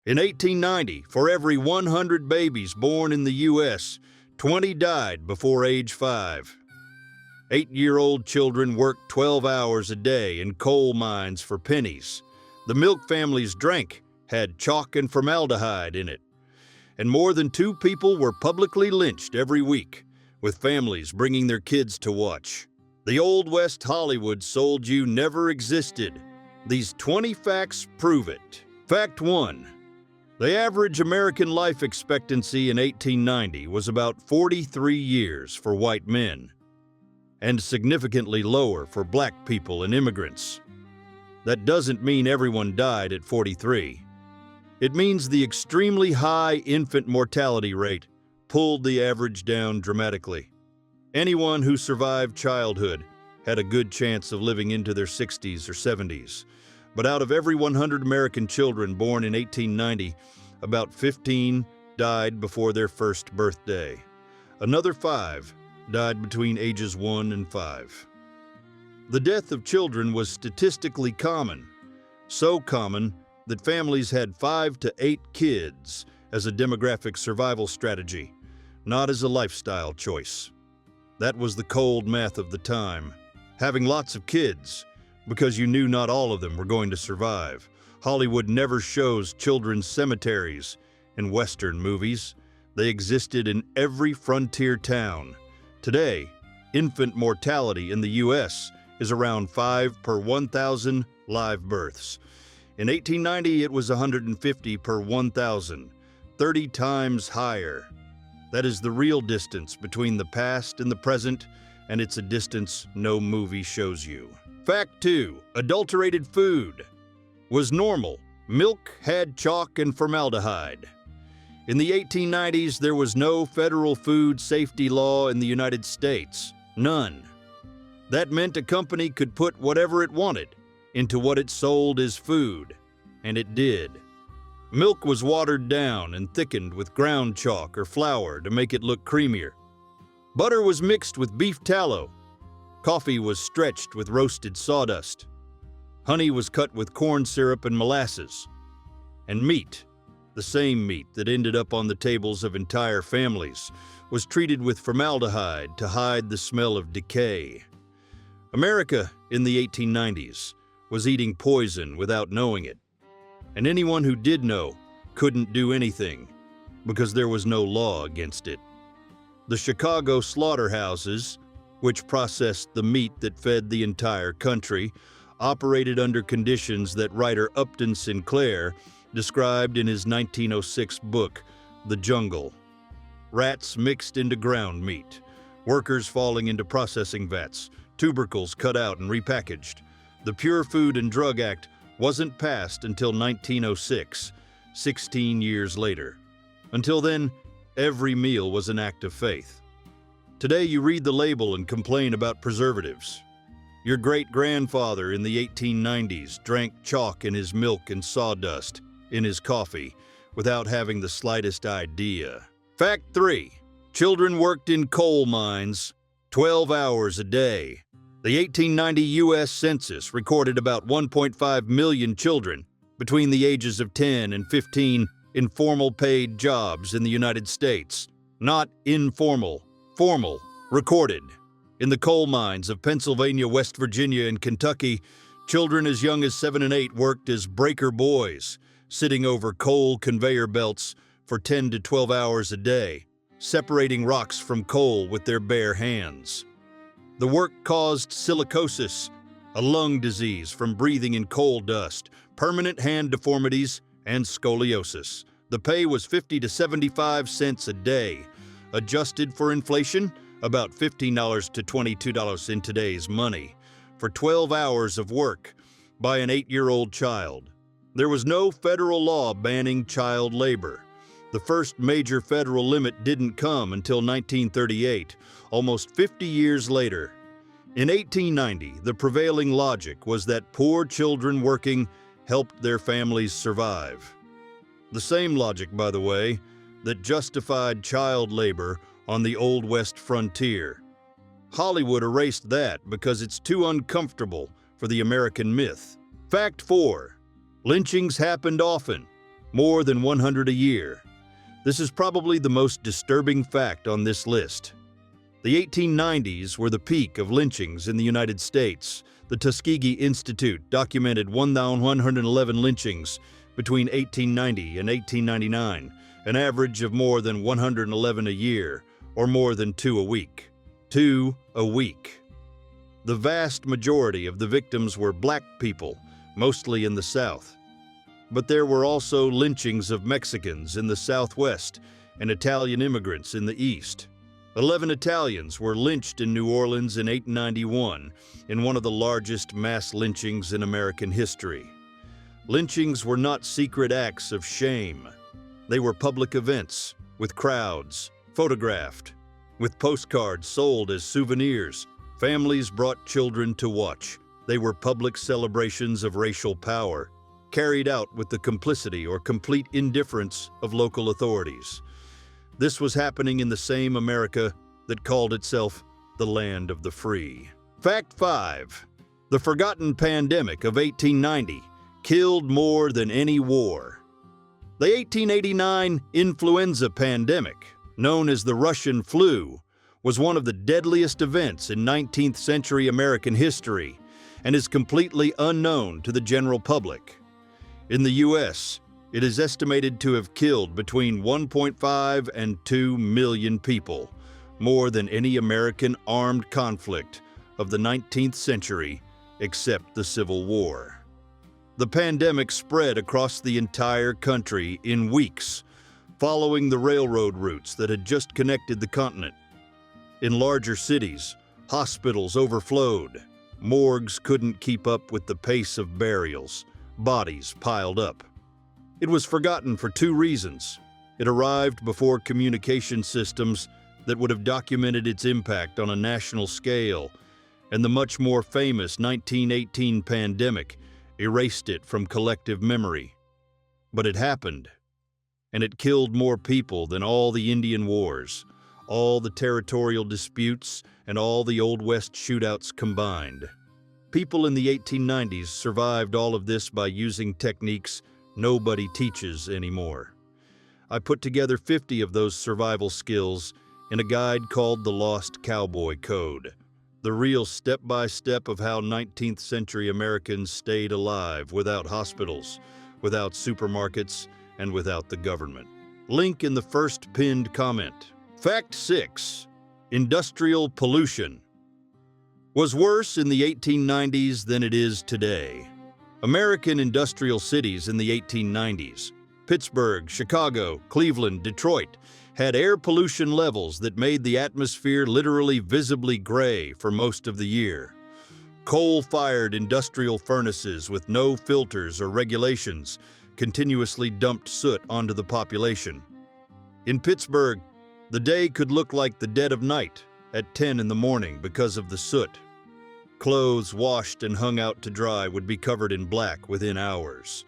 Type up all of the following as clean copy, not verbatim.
In 1890, for every 100 babies born in the U.S., 20 died before age 5. 8-year-old children worked 12 hours a day in coal mines for pennies. The milk families drank had chalk and formaldehyde in it. And more than 2 people were publicly lynched every week, with families bringing their kids to watch. The Old West Hollywood sold you never existed. These 20 facts prove it. Fact 1. The average American life expectancy in 1890 was about 43 years for white men, and significantly lower for black people and immigrants. That doesn't mean everyone died at 43. It means the extremely high infant mortality rate pulled the average down dramatically. Anyone who survived childhood had a good chance of living into their 60s or 70s. But out of every 100 American children born in 1890, about 15 died before their first birthday. Another 5 died between ages 1 and 5. The death of children was statistically common, so common that families had 5 to 8 kids as a demographic survival strategy, not as a lifestyle choice. That was the cold math of the time. Having lots of kids, because you knew not all of them were going to survive. Hollywood never shows children's cemeteries in Western movies. They existed in every frontier town. Today, infant mortality in the U.S. is around 5 per 1,000 live births. In 1890, it was 150 per 1,000, 30 times higher. That is the real distance between the past and the present, and it's a distance no movie shows you. Fact 2. Adulterated food was normal. Milk had chalk and formaldehyde. In the 1890s, there was no federal food safety law in the United States. None. That meant a company could put whatever it wanted into what it sold as food, and it did. Milk was watered down and thickened with ground chalk or flour to make it look creamier. Butter was mixed with beef tallow. Coffee was stretched with roasted sawdust. Honey was cut with corn syrup and molasses. And meat, the same meat that ended up on the tables of entire families, was treated with formaldehyde to hide the smell of decay. America in the 1890s was eating poison without knowing it. And anyone who did know couldn't do anything because there was no law against it. The Chicago slaughterhouses, which processed the meat that fed the entire country, operated under conditions that writer Upton Sinclair described in his 1906 book, The Jungle. Rats mixed into ground meat, workers falling into processing vats, tubercles cut out and repackaged. The Pure Food and Drug Act wasn't passed until 1906, 16 years later. Until then, every meal was an act of faith. Today you read the label and complain about preservatives. Your great-grandfather in the 1890s drank chalk in his milk and sawdust in his coffee without having the slightest idea. Fact 3. Children worked in coal mines 12 hours a day. The 1890 U.S. Census recorded about 1.5 million children between the ages of 10 and 15 in formal paid jobs in the United States. Not informal, formal, recorded. In the coal mines of Pennsylvania, West Virginia, and Kentucky, children as young as 7 and 8 worked as breaker boys, sitting over coal conveyor belts for 10 to 12 hours a day, separating rocks from coal with their bare hands. The work caused silicosis, a lung disease from breathing in coal dust, permanent hand deformities, and scoliosis. The pay was 50 to 75 cents a day. Adjusted for inflation, about $15 to $22 in today's money, for 12 hours of work by an 8-year-old child. There was no federal law banning child labor. The first major federal limit didn't come until 1938, almost 50 years later. In 1890, the prevailing logic was that poor children working helped their families survive. The same logic, by the way, that justified child labor on the Old West frontier. Hollywood erased that because it's too uncomfortable for the American myth. Fact 4. Lynchings happened often. more than 100 a year. This is probably the most disturbing fact on this list. The 1890s were the peak of lynchings in the United States. The Tuskegee Institute documented 1,111 lynchings between 1890 and 1899, an average of more than 111 a year, or more than 2 a week. 2 a week. The vast majority of the victims were black people, mostly in the South. But there were also lynchings of Mexicans in the Southwest and Italian immigrants in the East. 11 Italians were lynched in New Orleans in 1891, in one of the largest mass lynchings in American history. Lynchings were not secret acts of shame. They were public events, with crowds, photographed, with postcards sold as souvenirs. Families brought children to watch. They were public celebrations of racial power, carried out with the complicity or complete indifference of local authorities. This was happening in the same America that called itself the land of the free. Fact 5. The forgotten pandemic of 1890 killed more than any war. The 1889 influenza pandemic, known as the Russian flu, was one of the deadliest events in 19th century American history and is completely unknown to the general public. In the U.S., it is estimated to have killed between 1.5 and 2 million people, more than any American armed conflict of the 19th century except the Civil War. The pandemic spread across the entire country in weeks, following the railroad routes that had just connected the continent. In larger cities, hospitals overflowed. Morgues couldn't keep up with the pace of burials. Bodies piled up. It was forgotten for 2 reasons. It arrived before communication systems that would have documented its impact on a national scale, and the much more famous 1918 pandemic erased it from collective memory. But it happened, and it killed more people than all the Indian Wars, all the territorial disputes, and all the Old West shootouts combined. People in the 1890s survived all of this by using techniques nobody teaches anymore. I put together 50 of those survival skills in a guide called The Lost Cowboy Code, the real step-by-step of how 19th century Americans stayed alive without hospitals, without supermarkets, and without the government. Link in the first pinned comment. Fact 6. Industrial pollution was worse in the 1890s than it is today. American industrial cities in the 1890s, Pittsburgh, Chicago, Cleveland, Detroit, had air pollution levels that made the atmosphere literally visibly gray for most of the year. Coal-fired industrial furnaces with no filters or regulations continuously dumped soot onto the population. In Pittsburgh, the day could look like the dead of night at 10 in the morning because of the soot. Clothes washed and hung out to dry would be covered in black within hours.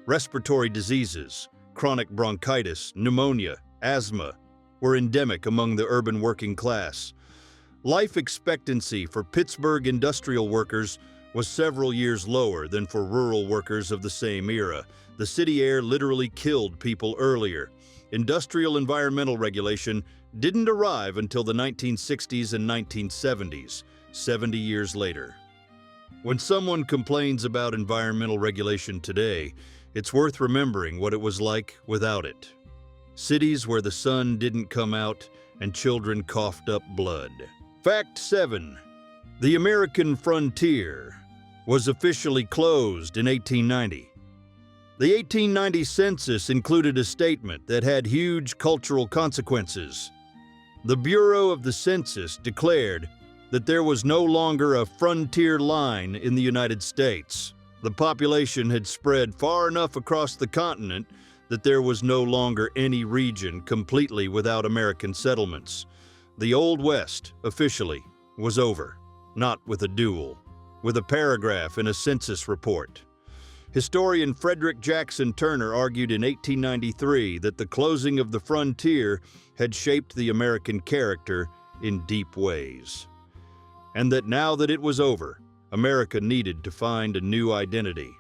Respiratory diseases, chronic bronchitis, pneumonia, asthma, were endemic among the urban working class. Life expectancy for Pittsburgh industrial workers was several years lower than for rural workers of the same era. The city air literally killed people earlier. Industrial environmental regulation didn't arrive until the 1960s and 1970s, 70 years later. When someone complains about environmental regulation today, it's worth remembering what it was like without it. Cities where the sun didn't come out and children coughed up blood. Fact 7. The American frontier was officially closed in 1890. The 1890 census included a statement that had huge cultural consequences. The Bureau of the Census declared that there was no longer a frontier line in the United States. The population had spread far enough across the continent that there was no longer any region completely without American settlements. The Old West, officially, was over, not with a duel, with a paragraph in a census report. Historian Frederick Jackson Turner argued in 1893 that the closing of the frontier had shaped the American character in deep ways, and that now that it was over, America needed to find a new identity.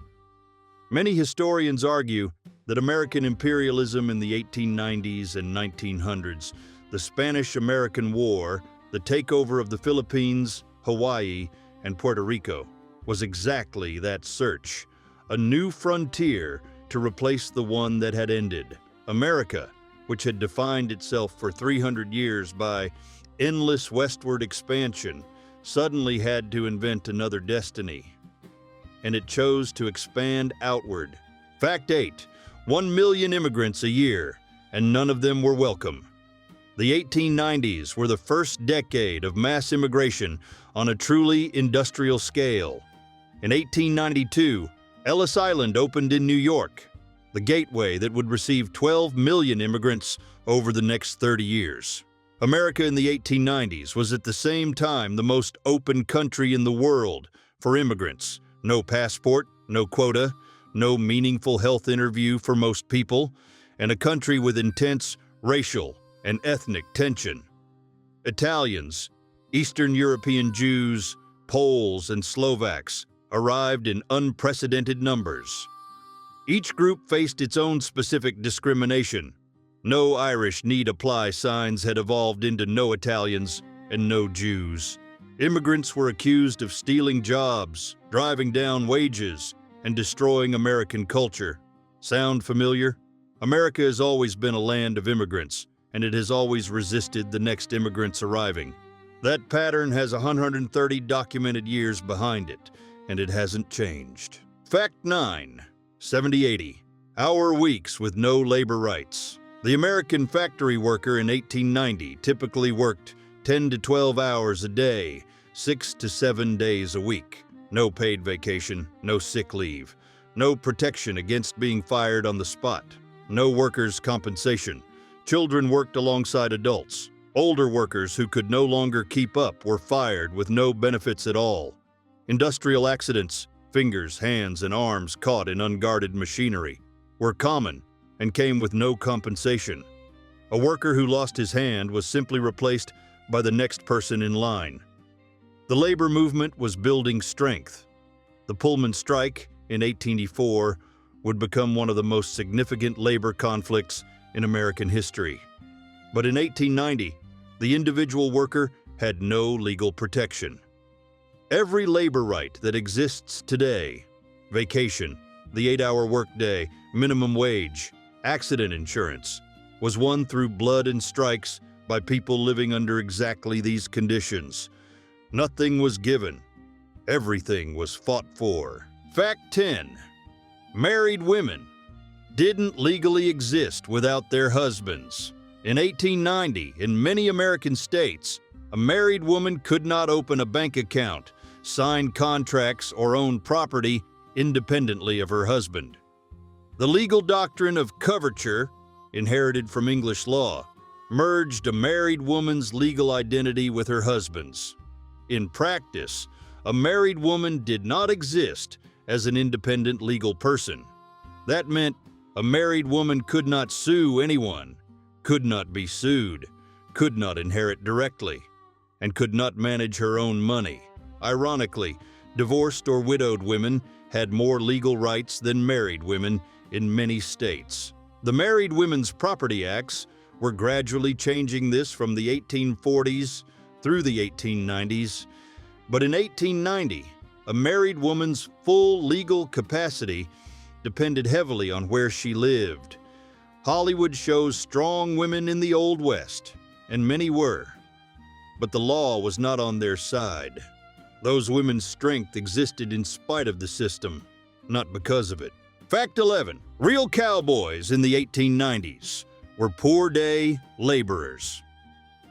Many historians argue that American imperialism in the 1890s and 1900s, the Spanish-American War, the takeover of the Philippines, Hawaii, and Puerto Rico, was exactly that search, a new frontier to replace the one that had ended. America, which had defined itself for 300 years by endless westward expansion, suddenly had to invent another destiny. And it chose to expand outward. Fact 8. 1 million immigrants a year, and none of them were welcome. The 1890s were the first decade of mass immigration on a truly industrial scale. In 1892, Ellis Island opened in New York, the gateway that would receive 12 million immigrants over the next 30 years. America in the 1890s was at the same time the most open country in the world for immigrants. No passport, no quota, no meaningful health interview for most people, and a country with intense racial and ethnic tension. Italians, Eastern European Jews, Poles, and Slovaks arrived in unprecedented numbers. Each group faced its own specific discrimination. No Irish need apply signs had evolved into no Italians and no Jews. Immigrants were accused of stealing jobs, driving down wages, and destroying American culture. Sound familiar? America has always been a land of immigrants, and it has always resisted the next immigrants arriving. That pattern has 130 documented years behind it, and it hasn't changed. Fact 9. 70-80. Hour weeks with no labor rights. The American factory worker in 1890 typically worked 10 to 12 hours a day, 6 to 7 days a week. No paid vacation, no sick leave, no protection against being fired on the spot, no workers' compensation. Children worked alongside adults. Older workers who could no longer keep up were fired with no benefits at all. Industrial accidents, fingers, hands, and arms caught in unguarded machinery, were common and came with no compensation. A worker who lost his hand was simply replaced by the next person in line. The labor movement was building strength. The Pullman strike in 1884 would become one of the most significant labor conflicts in American history. But in 1890, the individual worker had no legal protection. Every labor right that exists today, vacation, the 8-hour workday, minimum wage, accident insurance, was won through blood and strikes by people living under exactly these conditions. Nothing was given. Everything was fought for. Fact 10. Married women didn't legally exist without their husbands. In 1890, in many American states, a married woman could not open a bank account, sign contracts, or own property independently of her husband. The legal doctrine of coverture, inherited from English law, merged a married woman's legal identity with her husband's. In practice, a married woman did not exist as an independent legal person. That meant a married woman could not sue anyone, could not be sued, could not inherit directly, and could not manage her own money. Ironically, divorced or widowed women had more legal rights than married women in many states. The Married Women's Property Acts were gradually changing this from the 1840s through the 1890s, but in 1890, a married woman's full legal capacity depended heavily on where she lived. Hollywood shows strong women in the Old West, and many were, but the law was not on their side. Those women's strength existed in spite of the system, not because of it. Fact 11. Real cowboys in the 1890s were poor-day laborers.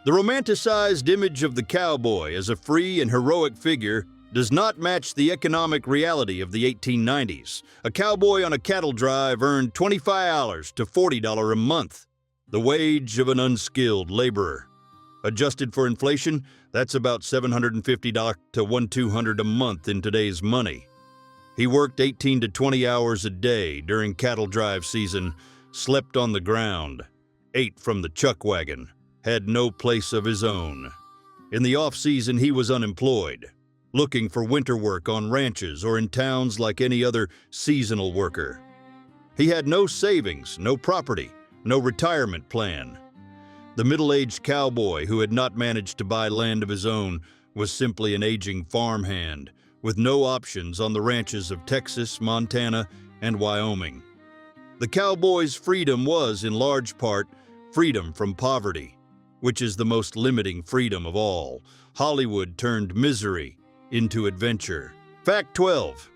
The romanticized image of the cowboy as a free and heroic figure does not match the economic reality of the 1890s. A cowboy on a cattle drive earned $25 to $40 a month, the wage of an unskilled laborer. Adjusted for inflation, that's about $750 to $1,200 a month in today's money. He worked 18 to 20 hours a day during cattle drive season, slept on the ground, ate from the chuck wagon, had no place of his own. In the off-season, he was unemployed, looking for winter work on ranches or in towns like any other seasonal worker. He had no savings, no property, no retirement plan. The middle-aged cowboy who had not managed to buy land of his own was simply an aging farmhand with no options on the ranches of Texas, Montana, and Wyoming. The cowboy's freedom was, in large part, freedom from poverty, which is the most limiting freedom of all. Hollywood turned misery into adventure. Fact 12.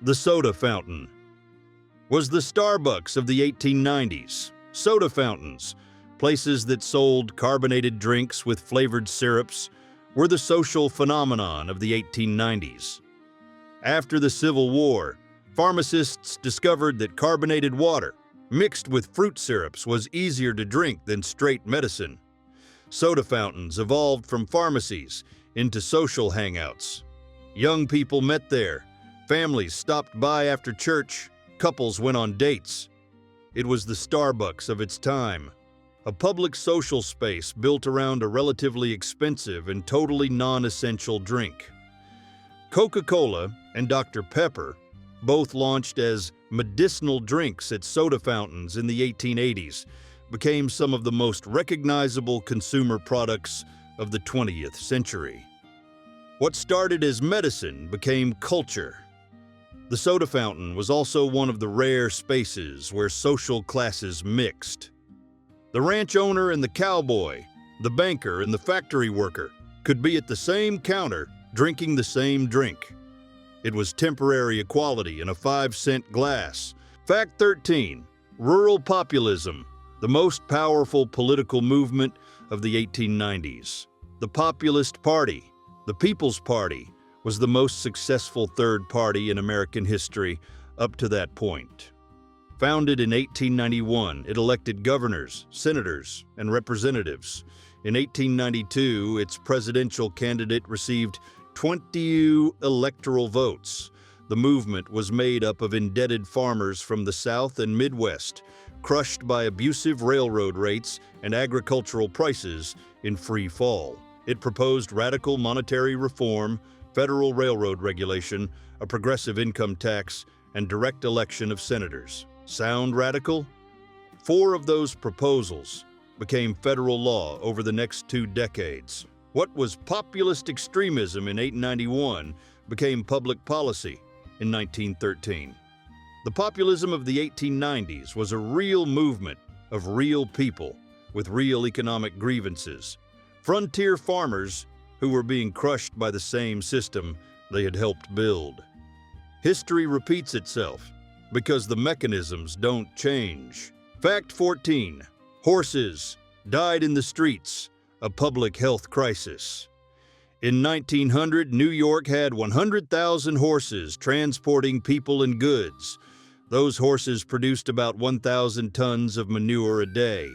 The soda fountain was the Starbucks of the 1890s. Soda fountains, places that sold carbonated drinks with flavored syrups, were the social phenomenon of the 1890s. After the Civil War, pharmacists discovered that carbonated water mixed with fruit syrups was easier to drink than straight medicine. Soda fountains evolved from pharmacies into social hangouts. Young people met there, families stopped by after church, couples went on dates. It was the Starbucks of its time, a public social space built around a relatively expensive and totally non-essential drink. Coca-Cola and Dr. Pepper both launched as medicinal drinks at soda fountains in the 1880s, became some of the most recognizable consumer products of the 20th century. What started as medicine became culture. The soda fountain was also one of the rare spaces where social classes mixed. The ranch owner and the cowboy, the banker and the factory worker could be at the same counter drinking the same drink. It was temporary equality in a 5-cent glass. Fact 13. Rural populism, the most powerful political movement of the 1890s. The Populist Party, the People's Party, was the most successful third party in American history up to that point. Founded in 1891, it elected governors, senators, and representatives. In 1892, its presidential candidate received 20 electoral votes. The movement was made up of indebted farmers from the South and Midwest, crushed by abusive railroad rates and agricultural prices in free fall. It proposed radical monetary reform, federal railroad regulation, a progressive income tax, and direct election of senators. Sound radical? 4 of those proposals became federal law over the next 2 decades. What was populist extremism in 1891 became public policy in 1913. The populism of the 1890s was a real movement of real people with real economic grievances. Frontier farmers who were being crushed by the same system they had helped build. History repeats itself because the mechanisms don't change. Fact 14. Horses died in the streets, a public health crisis. In 1900, New York had 100,000 horses transporting people and goods. Those horses produced about 1,000 tons of manure a day.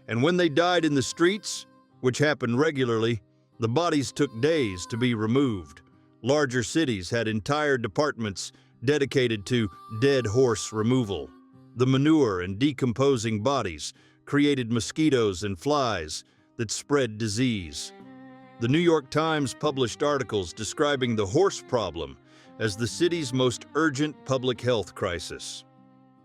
And when they died in the streets, which happened regularly, the bodies took days to be removed. Larger cities had entire departments dedicated to dead horse removal. The manure and decomposing bodies created mosquitoes and flies that spread disease. The New York Times published articles describing the horse problem as the city's most urgent public health crisis.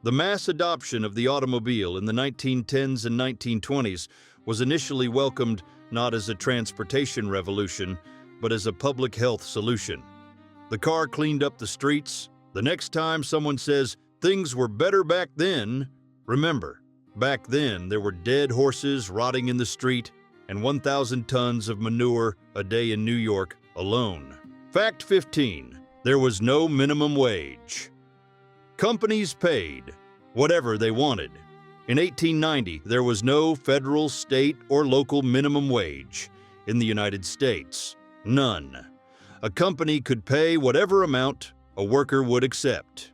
The mass adoption of the automobile in the 1910s and 1920s was initially welcomed not as a transportation revolution, but as a public health solution. The car cleaned up the streets. The next time someone says things were better back then, remember, back then there were dead horses rotting in the street and 1,000 tons of manure a day in New York alone. Fact 15. There was no minimum wage. Companies paid whatever they wanted. In 1890, there was no federal, state, or local minimum wage in the United States. None. A company could pay whatever amount a worker would accept.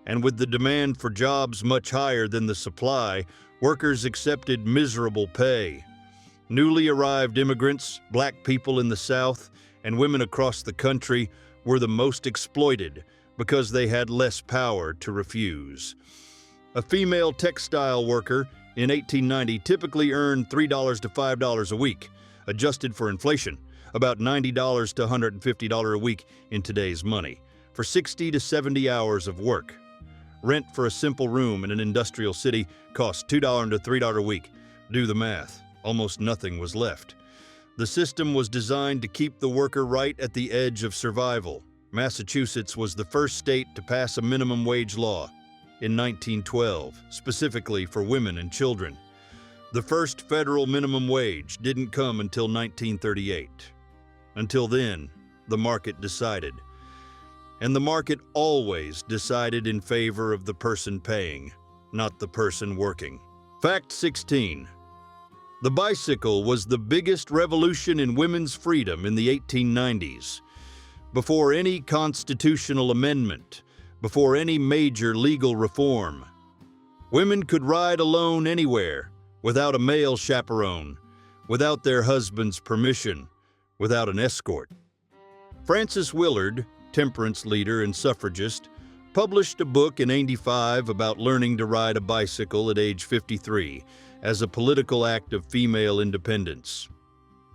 And with the demand for jobs much higher than the supply, workers accepted miserable pay. Newly arrived immigrants, black people in the South, and women across the country were the most exploited because they had less power to refuse. A female textile worker in 1890 typically earned $3 to $5 a week, adjusted for inflation, about $90 to $150 a week in today's money, for 60 to 70 hours of work. Rent for a simple room in an industrial city cost $2 to $3 a week. Do the math. Almost nothing was left. The system was designed to keep the worker right at the edge of survival. Massachusetts was the first state to pass a minimum wage law in 1912, specifically for women and children. The first federal minimum wage didn't come until 1938. Until then, the market decided. And the market always decided in favor of the person paying, not the person working. Fact 16. The bicycle was the biggest revolution in women's freedom in the 1890s. Before any constitutional amendment, before any major legal reform, women could ride alone anywhere, without a male chaperone, without their husband's permission, without an escort. Frances Willard, temperance leader and suffragist, published a book in '85 about learning to ride a bicycle at age 53 as a political act of female independence.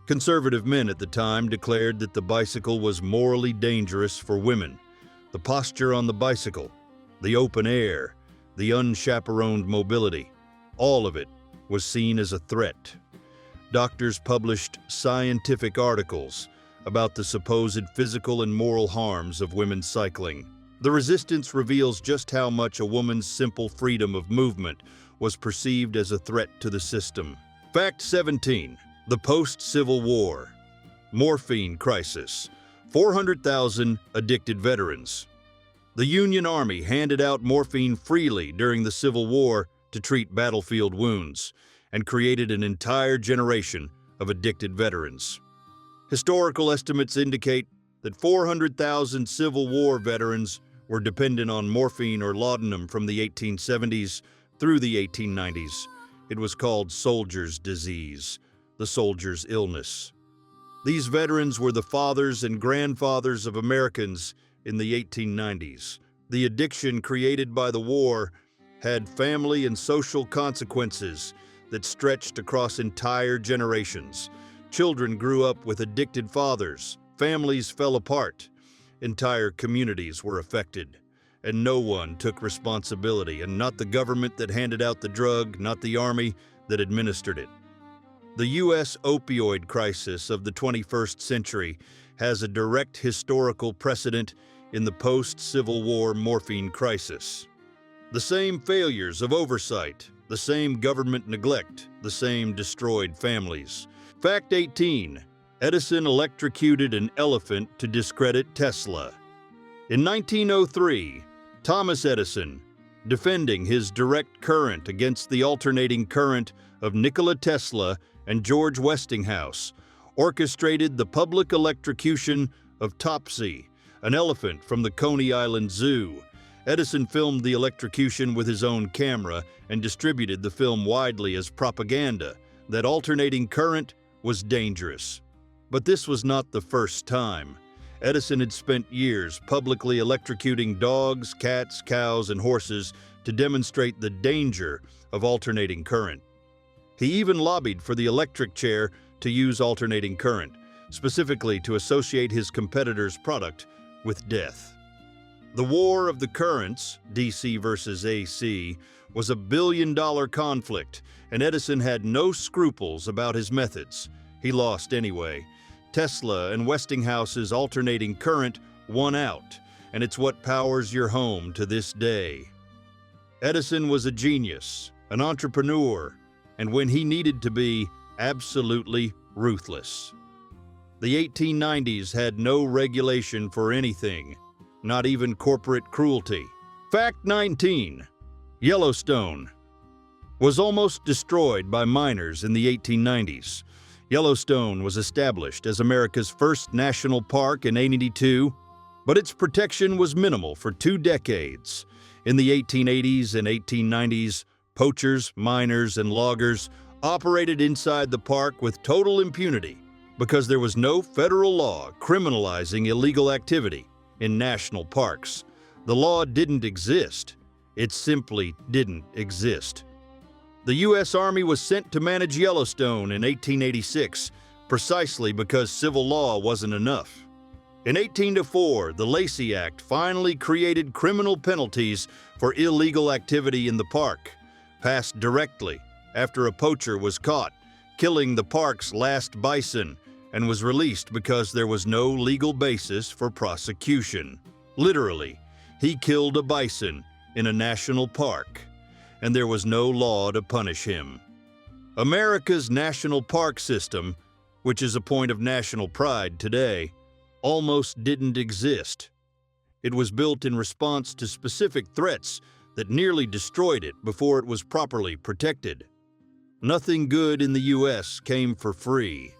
Conservative men at the time declared that the bicycle was morally dangerous for women. The posture on the bicycle, the open air, the unchaperoned mobility, all of it was seen as a threat. Doctors published scientific articles about the supposed physical and moral harms of women's cycling. The resistance reveals just how much a woman's simple freedom of movement was perceived as a threat to the system. Fact 17. The post-Civil War. Morphine crisis. 400,000 addicted veterans. The Union Army handed out morphine freely during the Civil War to treat battlefield wounds and created an entire generation of addicted veterans. Historical estimates indicate that 400,000 Civil War veterans were dependent on morphine or laudanum from the 1870s through the 1890s. It was called soldier's disease, the soldier's illness. These veterans were the fathers and grandfathers of Americans in the 1890s. The addiction created by the war had family and social consequences that stretched across entire generations. Children grew up with addicted fathers, families fell apart, entire communities were affected, and no one took responsibility, and not the government that handed out the drug, not the army that administered it. The U.S. opioid crisis of the 21st century has a direct historical precedent in the post-Civil War morphine crisis. The same failures of oversight, the same government neglect, the same destroyed families. Fact 18. Edison electrocuted an elephant to discredit Tesla. In 1903, Thomas Edison, defending his direct current against the alternating current of Nikola Tesla and George Westinghouse, orchestrated the public electrocution of Topsy, an elephant from the Coney Island Zoo. Edison filmed the electrocution with his own camera and distributed the film widely as propaganda that alternating current was dangerous. But this was not the first time. Edison had spent years publicly electrocuting dogs, cats, cows, and horses to demonstrate the danger of alternating current. He even lobbied for the electric chair to use alternating current, specifically to associate his competitor's product with death. The War of the Currents, DC versus AC, was a billion-dollar conflict, and Edison had no scruples about his methods. He lost anyway. Tesla and Westinghouse's alternating current won out, and it's what powers your home to this day. Edison was a genius, an entrepreneur, and when he needed to be, absolutely ruthless. The 1890s had no regulation for anything, not even corporate cruelty. Fact 19. Yellowstone was almost destroyed by miners in the 1890s. Yellowstone was established as America's first national park in 1882, but its protection was minimal for 2 decades. In the 1880s and 1890s, poachers, miners, and loggers operated inside the park with total impunity because there was no federal law criminalizing illegal activity in national parks. The law didn't exist. It simply didn't exist. The U.S. Army was sent to manage Yellowstone in 1886, precisely because civil law wasn't enough. In 1804, the Lacey Act finally created criminal penalties for illegal activity in the park, passed directly after a poacher was caught killing the park's last bison and was released because there was no legal basis for prosecution. Literally, he killed a bison in a national park, and there was no law to punish him. America's national park system, which is a point of national pride today, almost didn't exist. It was built in response to specific threats that nearly destroyed it before it was properly protected. Nothing good in the U.S. came for free.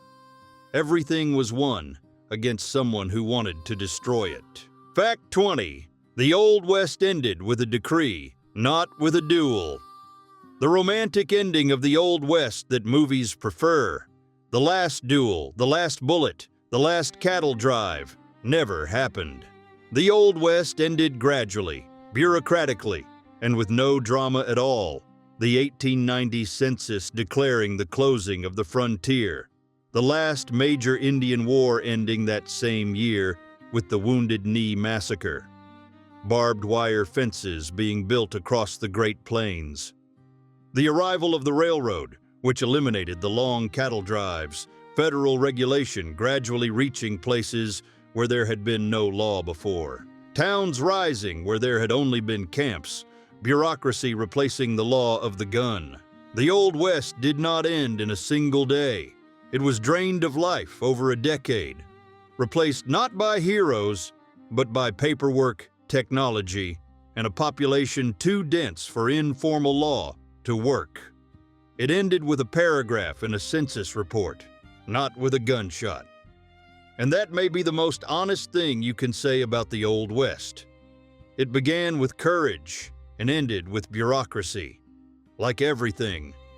Everything was won against someone who wanted to destroy it. Fact 20. The Old West ended with a decree, not with a duel. The romantic ending of the Old West that movies prefer, the last duel, the last bullet, the last cattle drive, never happened. The Old West ended gradually, bureaucratically, and with no drama at all. The 1890 census declaring the closing of the frontier. The last major Indian war ending that same year with the Wounded Knee Massacre. Barbed wire fences being built across the Great Plains. The arrival of the railroad, which eliminated the long cattle drives. Federal regulation gradually reaching places where there had been no law before. Towns rising where there had only been camps. Bureaucracy replacing the law of the gun. The Old West did not end in a single day. It was drained of life over a decade, replaced not by heroes, but by paperwork, technology, and a population too dense for informal law to work. It ended with a paragraph in a census report, not with a gunshot. And that may be the most honest thing you can say about the Old West. It began with courage and ended with bureaucracy. Like everything,